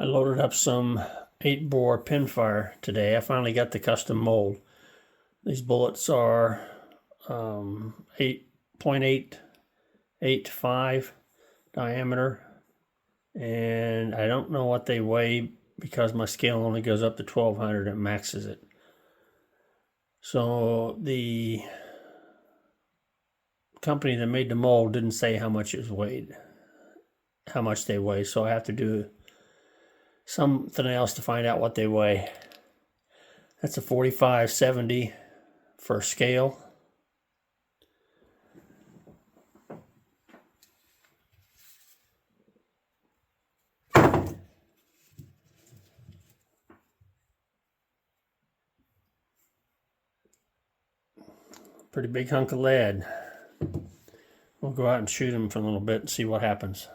I loaded up some 8-bore pinfire today. I finally got the custom mold. These bullets are 8.885 diameter, and I don't know what they weigh because my scale only goes up to 1200 and maxes it. So the company that made the mold didn't say how much it weighed, how much they weigh, so I have to do something else to find out what they weigh. That's a 45/70 for scale. Pretty big hunk of lead. We'll go out and shoot him for a little bit and see what happens.